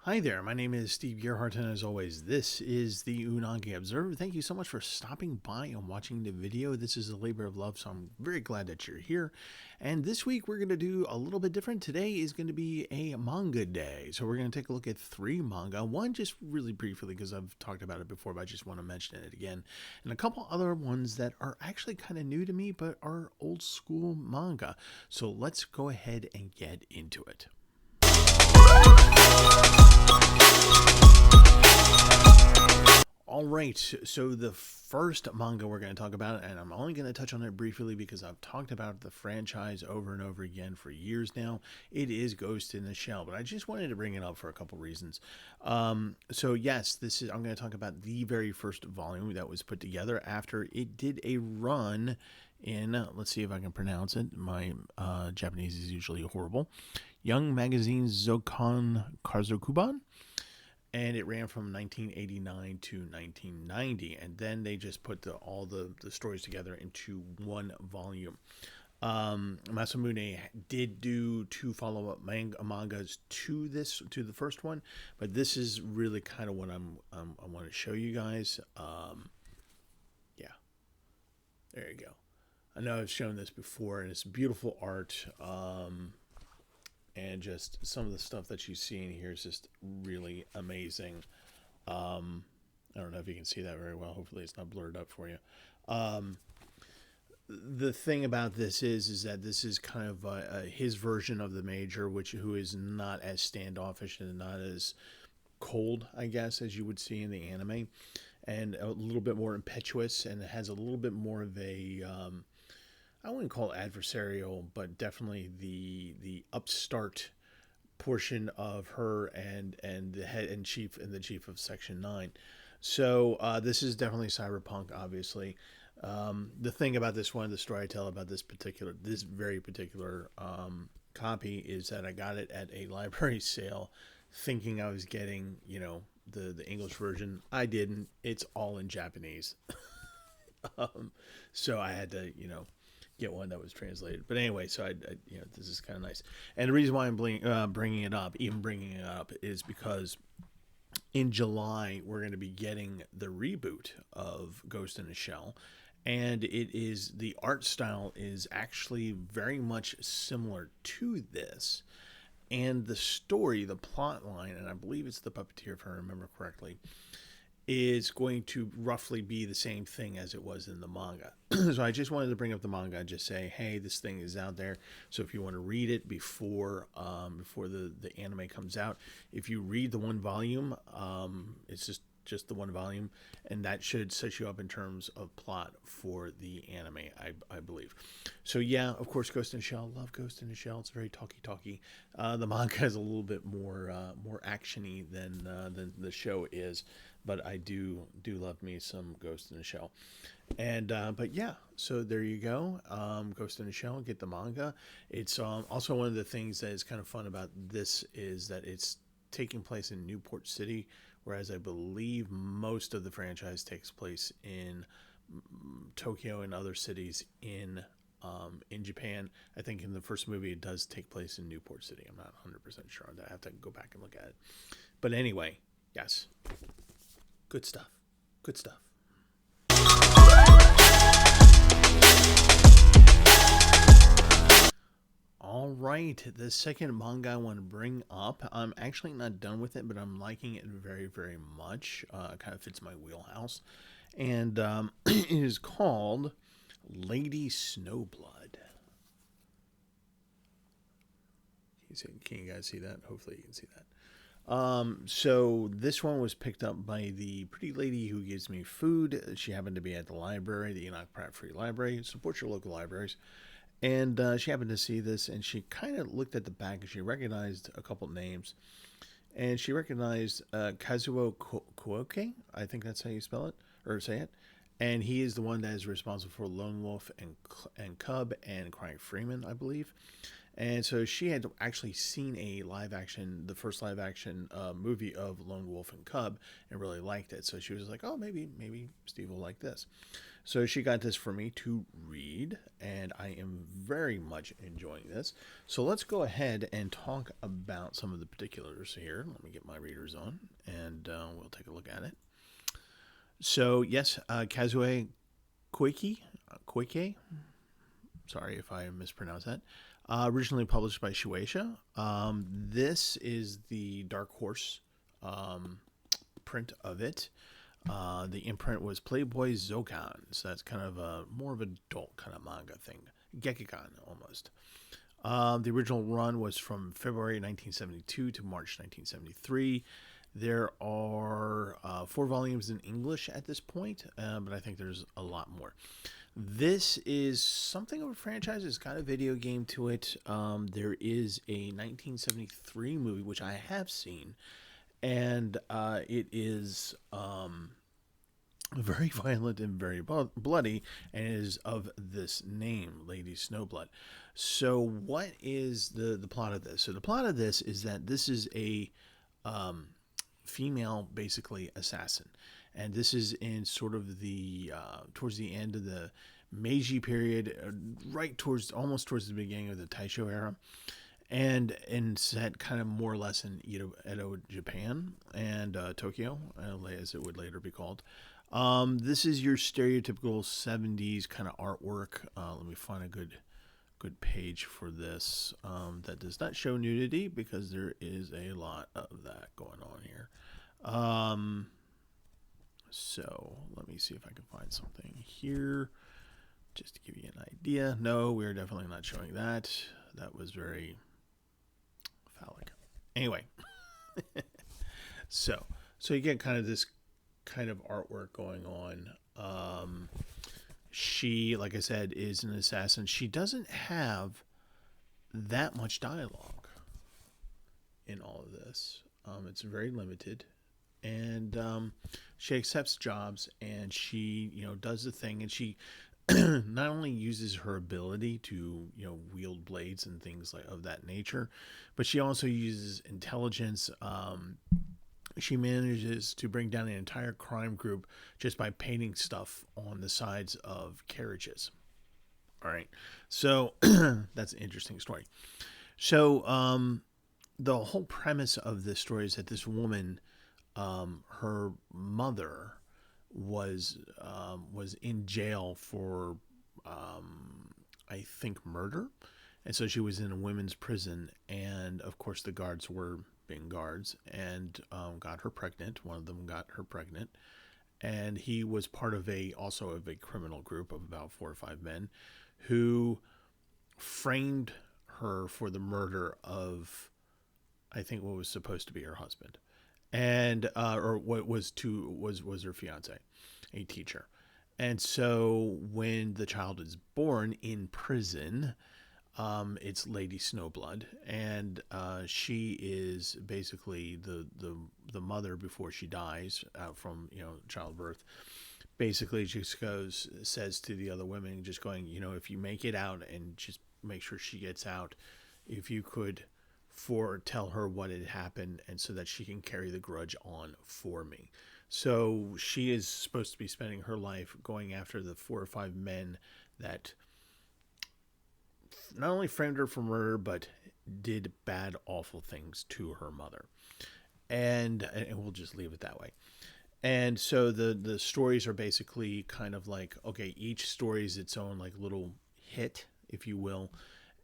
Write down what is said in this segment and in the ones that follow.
Hi there, my name is Steve Gerhardt, and as always, this is the Unagi Observer. Thank you so much for stopping by and watching the video. This is a labor of love, so I'm very glad that you're here. And this week, we're going to do a little bit different. Today is going to be a manga day. So we're going to take a look at 3 manga. One just really briefly, because I've talked about it before, but I just want to mention it again. And a couple other ones that are actually kind of new to me, but are old school manga. So let's go ahead and get into it. All right, so the first manga we're going to talk about, and I'm only going to touch on it briefly because I've talked about the franchise over and over again for years now. It is Ghost in the Shell, but I just wanted to bring it up for a couple reasons. So yes, I'm going to talk about the very first volume that was put together after it did a run in. Let's see if I can pronounce it. My Japanese is usually horrible. Young Magazine Zokon Karzokuban, and it ran from 1989 to 1990, and then they just put all the stories together into one volume. Masamune did do 2 follow-up mangas to the first one, but this is really kind of what I want to show you guys. Yeah, there you go. I know I've shown this before, and it's beautiful art. And just some of the stuff that you see in here is just really amazing. I don't know if you can see that very well. Hopefully it's not blurred up for you. The thing about this is that this is kind of his version of the major, who is not as standoffish and not as cold, I guess, as you would see in the anime, and a little bit more impetuous, and it has a little bit more of a I wouldn't call it adversarial, but definitely the upstart portion of her and the head and the chief of Section 9. So this is definitely cyberpunk, obviously. The thing about this one, the story I tell about this very particular copy is that I got it at a library sale, thinking I was getting the English version. I didn't. It's all in Japanese. So I had to get one that was translated. But anyway, so this is kind of nice. And the reason why I'm bringing it up, is because in July we're going to be getting the reboot of Ghost in a Shell, and the art style is actually very much similar to this, and the story, the plot line, and I believe it's the puppeteer, if I remember correctly, is going to roughly be the same thing as it was in the manga. So I just wanted to bring up the manga and just say, hey, this thing is out there. So if you want to read it before the anime comes out, if you read the 1 volume, it's just the 1 volume, and that should set you up in terms of plot for the anime, I believe. So yeah, of course, Ghost in the Shell. Love Ghost in the Shell. It's very talky. The manga is a little bit more actiony than the show is, but I do love me some Ghost in the Shell. And but yeah, so there you go. Ghost in the Shell. Get the manga. It's also one of the things that is kind of fun about this is that it's taking place in Newport City, whereas I believe most of the franchise takes place in Tokyo and other cities in Japan. I think in the first movie it does take place in Newport City. I'm not 100% sure on that. I have to go back and look at it. But anyway, yes. Good stuff. Good stuff. All right, the second manga I want to bring up, I'm actually not done with it, but I'm liking it very, very much. It kind of fits my wheelhouse. And it is called Lady Snowblood. Can you guys see that? Hopefully you can see that. So this one was picked up by the pretty lady who gives me food. She happened to be at the library, the Enoch Pratt Free Library. Support your local libraries. And she happened to see this, and she kind of looked at the back, and she recognized a couple names. And she recognized Kazuo Kuoke. I think that's how you spell it, or say it. And he is the one that is responsible for Lone Wolf and Cub and Crying Freeman, I believe. And so she had actually seen the first live action movie of Lone Wolf and Cub, and really liked it. So she was like, "Oh, maybe Steve will like this." So she got this for me to read, and I am very much enjoying this. So let's go ahead and talk about some of the particulars here. Let me get my readers on, and we'll take a look at it. So yes, Kazue Koike. Sorry if I mispronounced that. Originally published by Shueisha. This is the Dark Horse print of it. The imprint was Playboy Zokan, so that's kind of a more of an adult kind of manga thing, Gekikan almost. The original run was from February 1972 to March 1973. There are 4 volumes in English at this point, but I think there's a lot more. This is something of a franchise. It's got a video game to it. There is a 1973 movie, which I have seen, and it is very violent and very bloody, and is of this name, Lady Snowblood. So, what is the plot of this? So, the plot of this is that this is a female, basically, assassin, and this is in sort of the towards the end of the Meiji period, right towards almost towards the beginning of the Taisho era, and set kind of more or less in Edo, Japan, and Tokyo, as it would later be called. This is your stereotypical 70s kind of artwork. Let me find a good page for this that does not show nudity, because there is a lot of that going on here. So let me see if I can find something here just to give you an idea. No, we're definitely not showing that. That was very phallic. Anyway, so you get kind of this kind of artwork going on. She, like I said, is an assassin. She doesn't have that much dialogue in all of this. It's very limited, and she accepts jobs, and she does the thing, and she not only uses her ability to wield blades and things like of that nature, but she also uses intelligence. She manages to bring down an entire crime group just by painting stuff on the sides of carriages. All right, so that's an interesting story. So the whole premise of this story is that this woman, her mother, was in jail for I think murder, and so she was in a women's prison, and of course the guards were being guards, and got her pregnant. One of them got her pregnant, and he was part of a criminal group of about 4 or 5 men who framed her for the murder of, I think, what was supposed to be her husband, and or what was her fiance, a teacher. And so when the child is born in prison, it's Lady Snowblood, and she is basically the mother before she dies from childbirth. Basically, just says to the other women, just going, if you make it out, and just make sure she gets out, if you could tell her what had happened, and so that she can carry the grudge on for me. So she is supposed to be spending her life going after the 4 or 5 men that not only framed her for murder, but did bad, awful things to her mother. And we'll just leave it that way. And so the stories are basically kind of like, okay, each story is its own like little hit, if you will.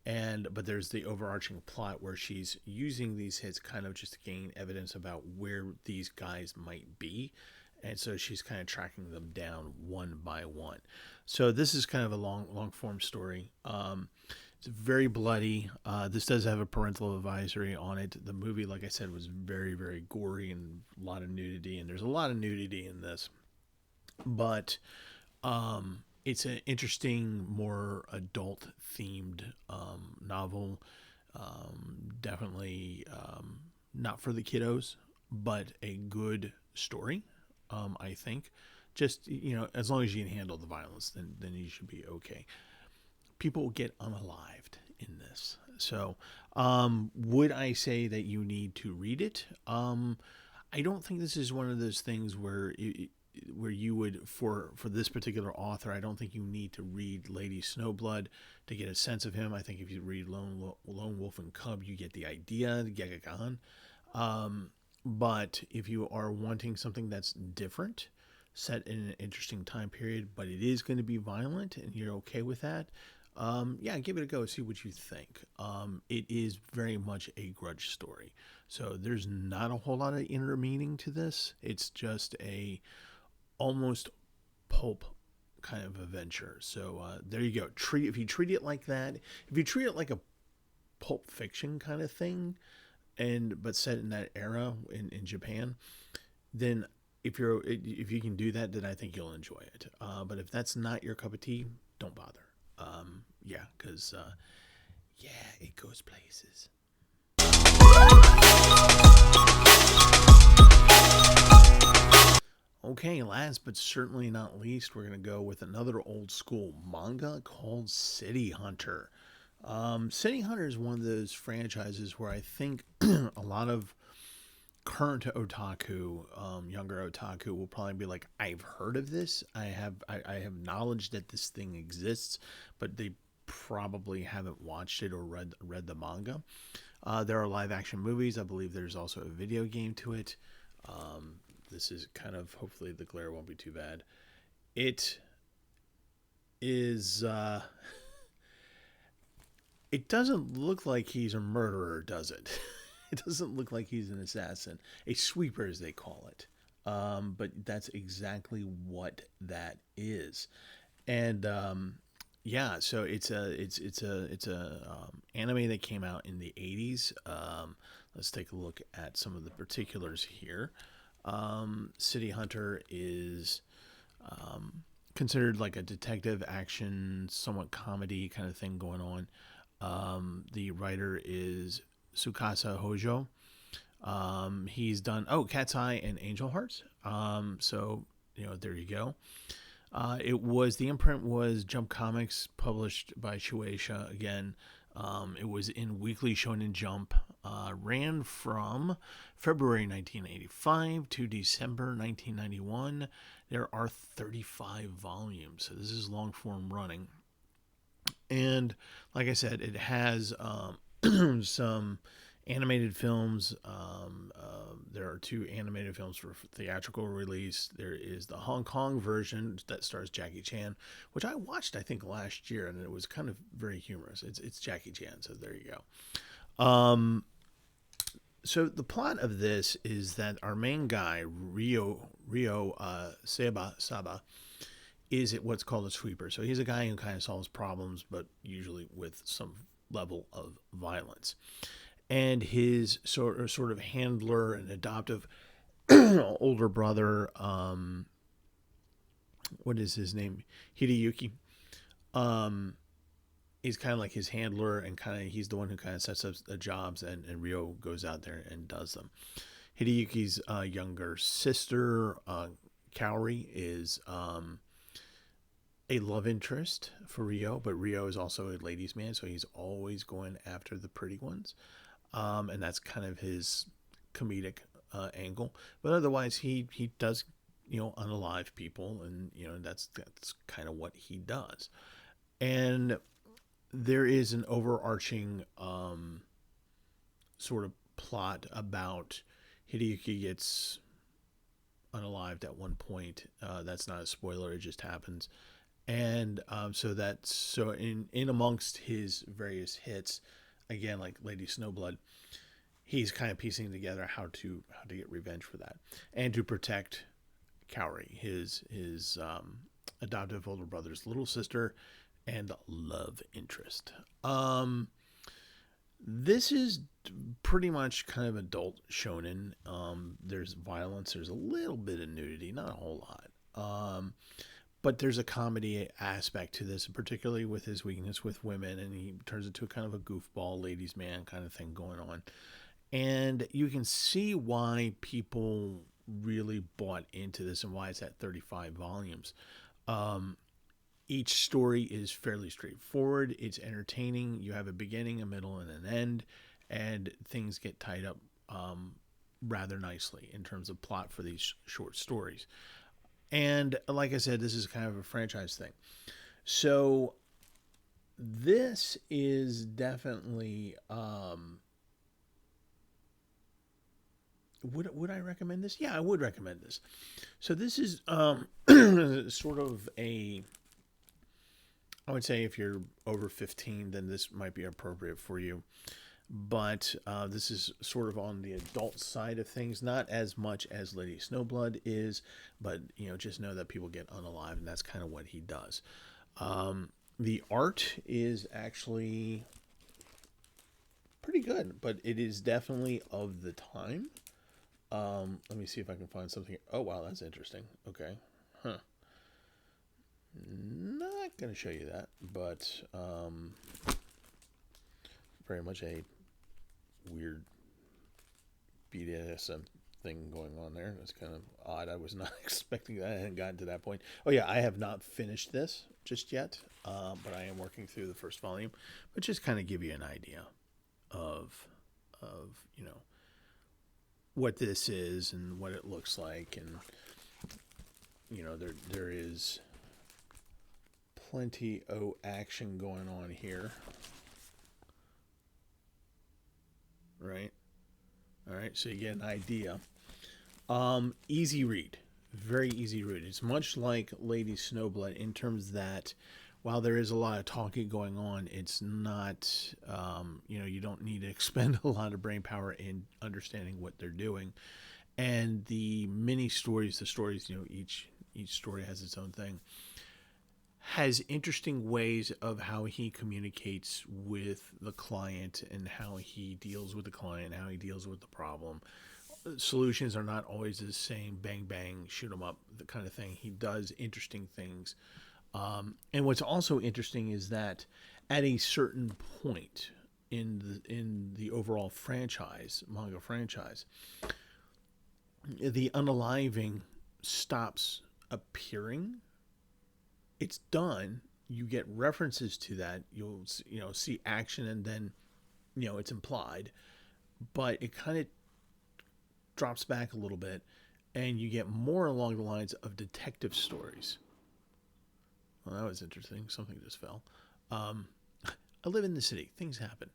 But there's the overarching plot where she's using these hits kind of just to gain evidence about where these guys might be. And so she's kind of tracking them down one by one. So this is kind of a long form story. It's very bloody. This does have a parental advisory on it. The movie, like I said, was very, very gory and a lot of nudity. And there's a lot of nudity in this. But it's an interesting, more adult-themed novel. Definitely not for the kiddos, but a good story, I think. Just, as long as you can handle the violence, then you should be okay. People get unalived in this. So, would I say that you need to read it? I don't think this is one of those things where you would for this particular author. I don't think you need to read Lady Snowblood to get a sense of him. I think if you read Lone Wolf and Cub, you get the idea, the Gegagon. But if you are wanting something that's different, set in an interesting time period, but it is going to be violent, and you're okay with that, yeah, give it a go. See what you think. It is very much a grudge story, so there's not a whole lot of inner meaning to this. It's just a almost pulp kind of adventure. So there you go. If you treat it like that, if you treat it like a pulp fiction kind of thing, and but set in that era in Japan, then if you can do that, then I think you'll enjoy it. But if that's not your cup of tea, don't bother. Yeah, because yeah, it goes places. Okay, last but certainly not least, we're going to go with another old school manga called City Hunter. City Hunter is one of those franchises where I think a lot of current otaku, younger otaku, will probably be like, "I've heard of this. I have knowledge that this thing exists," but they probably haven't watched it or read the manga. There are live action movies. I believe there's also a video game to it. This is kind of, hopefully the glare won't be too bad. It is. It doesn't look like he's a murderer, does it? It doesn't look like he's an assassin, a sweeper as they call it. But that's exactly what that is, and yeah. So it's a anime that came out in the '80s. Let's take a look at some of the particulars here. City Hunter is considered like a detective action, somewhat comedy kind of thing going on. The writer is Tsukasa Hojo. He's done Cat's Eye and Angel Hearts. So there you go. The imprint was Jump Comics, published by Shueisha again. It was in Weekly Shonen Jump. Ran from February 1985 to December 1991. There are 35 volumes, so this is long form running. And like I said, it has some animated films. There are two animated films for theatrical release. There is the Hong Kong version that stars Jackie Chan, which I watched, I think, last year, and it was kind of very humorous. It's Jackie Chan, so there you go. So the plot of this is that our main guy, Rio Saba, is what's called a sweeper. So he's a guy who kind of solves problems, but usually with some level of violence. And his sort of handler and adoptive older brother, what is his name? Hideyuki. He's kind of like his handler, and kind of he's the one who kind of sets up the jobs, and Rio goes out there and does them. Hideyuki's younger sister, Kaori, is a love interest for Rio, but Rio is also a ladies' man, so he's always going after the pretty ones. And that's kind of his comedic angle. But otherwise, he does unalive people, and that's kind of what he does. And there is an overarching sort of plot about Hideyuki gets unalived at one point. That's not a spoiler; it just happens. And so in amongst his various hits, again, like Lady Snowblood, he's kind of piecing together how to get revenge for that, and to protect Kaori, his adoptive older brother's little sister and love interest. This is pretty much kind of adult shonen. There's violence, there's a little bit of nudity, not a whole lot. But there's a comedy aspect to this, particularly with his weakness with women, and he turns into a kind of a goofball ladies' man kind of thing going on. And you can see why people really bought into this and why it's at 35 volumes. Each story is fairly straightforward. It's entertaining. You have a beginning, a middle, and an end, and things get tied up rather nicely in terms of plot for these short stories. And like I said, this is kind of a franchise thing. So this is definitely would I recommend this? Yeah, I would recommend this. So this is sort of a, I would say if you're over 15, then this might be appropriate for you. But this is sort of on the adult side of things, not as much as Lady Snowblood is, but just know that people get unalive, and that's kind of what he does. The art is actually pretty good, but it is definitely of the time. Let me see if I can find something. Oh wow, that's interesting. Okay, huh. Not gonna show you that, but very much a weird BDSM thing going on there. That's kind of odd. I was not expecting that. I hadn't gotten to that point. Oh yeah, I have not finished this just yet, but I am working through the first volume. But just kind of give you an idea of what this is and what it looks like, and there is plenty of action going on here. Right? All right, so you get an idea. Easy read. Very easy read. It's much like Lady Snowblood in terms that while there is a lot of talking going on, it's not, you don't need to expend a lot of brain power in understanding what they're doing. And the mini stories, the stories, each story has its own thing, has interesting ways of how he communicates with the client and how he deals with the client, how he deals with the problem. Solutions are not always the same, bang, bang, shoot 'em up, the kind of thing. He does interesting things. And what's also interesting is that at a certain point in the overall franchise, manga franchise, the unaliving stops appearing. It's done. You get references to that. You'll see action, and then it's implied, but it kind of drops back a little bit, and you get more along the lines of detective stories. Well, that was interesting. Something just fell. I live in the city. Things happen.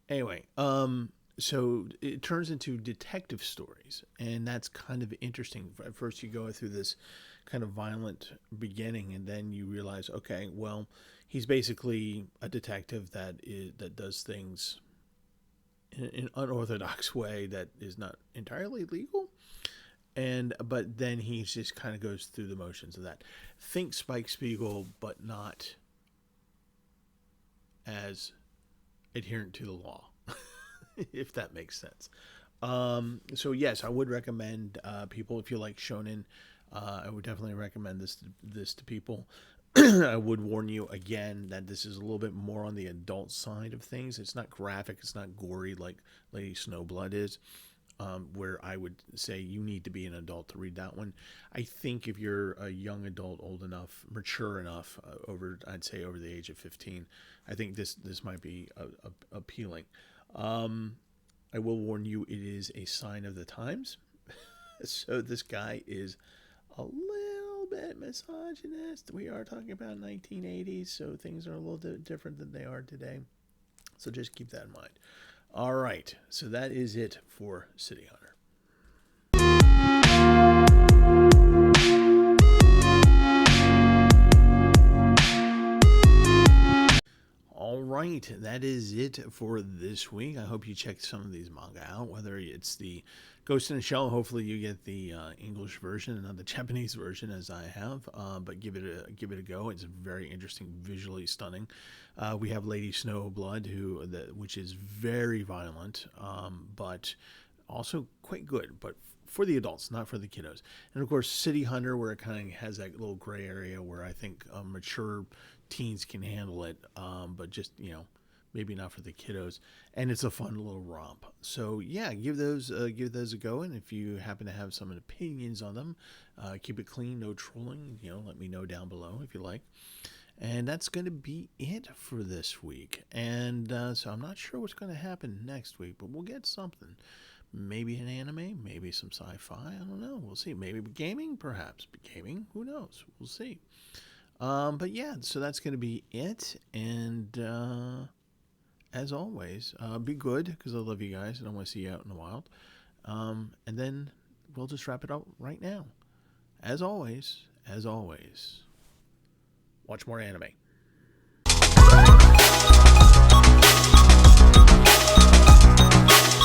Anyway, so it turns into detective stories, and that's kind of interesting. At first, you go through this kind of violent beginning, and then you realize, okay, well, he's basically a detective that does things in an unorthodox way that is not entirely legal. But then he just kind of goes through the motions of that. Think Spike Spiegel, but not as adherent to the law, if that makes sense. So yes, I would recommend people, if you like shonen, I would definitely recommend this to people. I would warn you again that this is a little bit more on the adult side of things. It's not graphic, it's not gory like Lady Snowblood is. Where I would say you need to be an adult to read that one. I think if you're a young adult, old enough, mature enough, I'd say over the age of 15, I think this might be appealing. I will warn you, it is a sign of the times. So this guy is a little bit misogynist. We are talking about 1980s, so things are a little bit different than they are today. So just keep that in mind. All right, so that is it for City Hunter. All right, that is it for this week. I hope you checked some of these manga out, whether it's the Ghost in the Shell. Hopefully you get the English version and not the Japanese version as I have, but give it a go. It's very interesting, visually stunning. We have Lady Snowblood, which is very violent, but also quite good, but for the adults, not for the kiddos. And of course, City Hunter, where it kind of has that little gray area where I think mature teens can handle it, but just maybe not for the kiddos. And it's a fun little romp. So yeah, give those a go. And if you happen to have some opinions on them, keep it clean, no trolling. Let me know down below if you like. And that's going to be it for this week. And so I'm not sure what's going to happen next week, but we'll get something. Maybe an anime, maybe some sci-fi. I don't know. We'll see. Maybe gaming, perhaps. Gaming, who knows? We'll see. But yeah, so that's going to be it. And as always, be good because I love you guys and I want to see you out in the wild. And then we'll just wrap it up right now. As always, watch more anime.